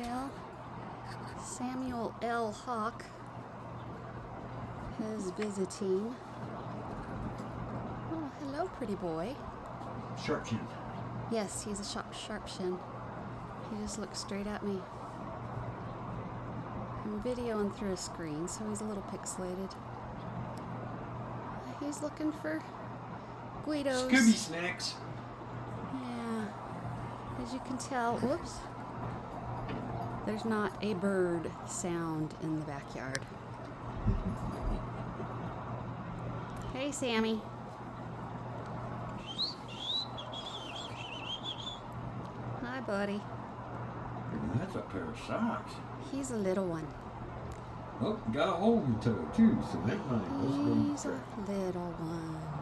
Well, Samuel L. Hawk is visiting. Oh, hello, pretty boy. Sharpshin. Yes, he's a sharpshin. He just looks straight at me. I'm videoing through a screen, so he's a little pixelated. He's looking for Guidos. Scooby snacks. Yeah. As you can tell, whoops, there's not a bird sound in the backyard. Hey, Sammy. Hi, buddy. That's a pair of socks. He's a little one. Oh, got a hole in your toe too, so never mind. He's a little one.